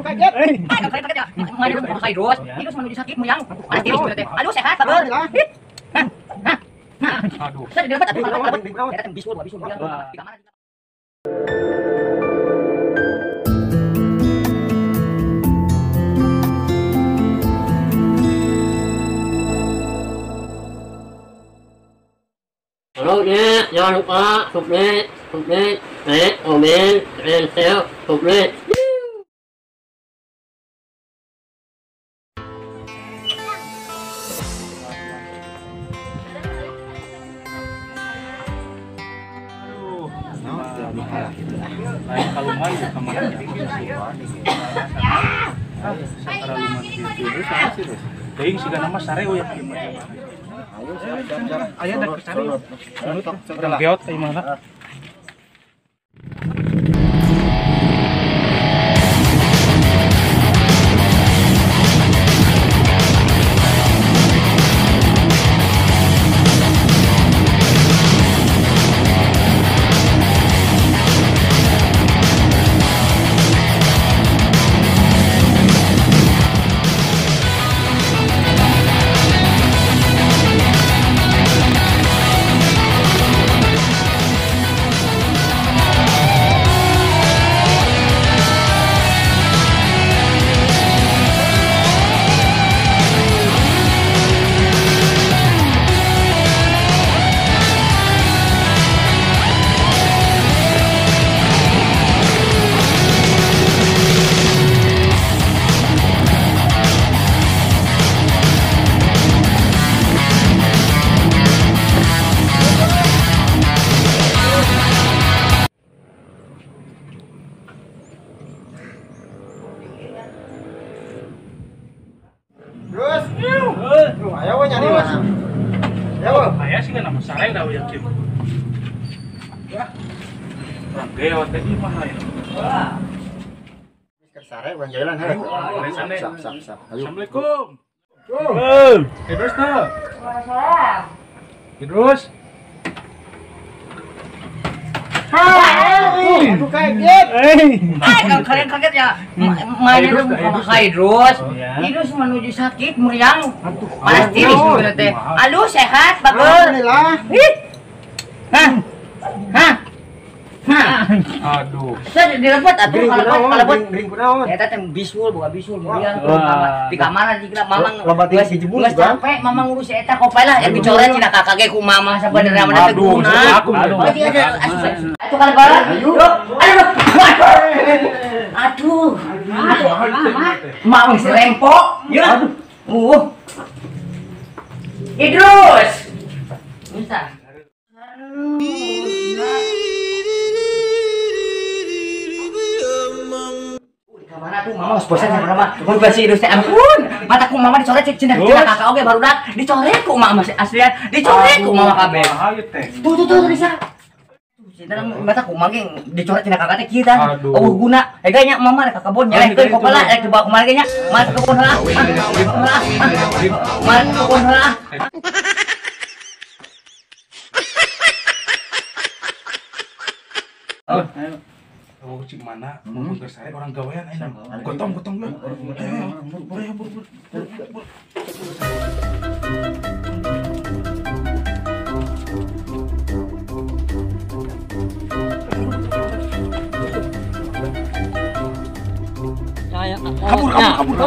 kaget. Kaget ya. Main dulu pakai dos. Terus menuju sakit muyang. Panas tiris berarti. Aduh sehat, Bager. Nah. Aduh. Saya di depan ya datang bisul. Di kamar. Halo nih, jangan lupa subscribe, like, komen, and share, subscribe. Kalau main di kamar sekarang lumayan itu sih ding sih nama sareo ya. Ayo dah cari. Orang geot kayak mana? Terus, ayo nyari mas. Ayo. Ayah sih kan nama sareng dah yakin. Ya. Orang geot tadi mah ya. Sare bang jalan he. Sap. Ayo. Assalamualaikum. Terus tuh. Terus. Aku kaget. Kalian kaget ya. Main itu pakai dos. Terus menuju sakit muyang. Panas tiris berarti. Aduh sehat, Bager. Alhamdulillah. Aduh. Saya direbut atuh kalau Gering kunaon? ya teh bisul bukan bisul muriang di kamar juga mamang Loba tinggal dijebul geus capek mamang ngurus eta kopel lah yang dicoret cina kakak ge ku mama sabenerna mah teh guna. Oh dia ada atuh kan barat. Aduh. Mau serempok. Ya. Idrus. Bentar. Mana tuh mama bosan sama mama mun basi Idrus teh ampun mataku mama dicoret cenah kakak oge barudak dicoret ku mama aslian dicoret ku mama kabeh tuh Risa cenah mataku mah ge dicoret cenah kakak teh kieu tah guna nya mama rek kakak bon nyelehkeun kopela rek dibawa kemana ge nya mah ke kebun heula mah ke kebun heula Oh, cik mana? Mau saya orang gawean enak. Gotong lu. Kabur.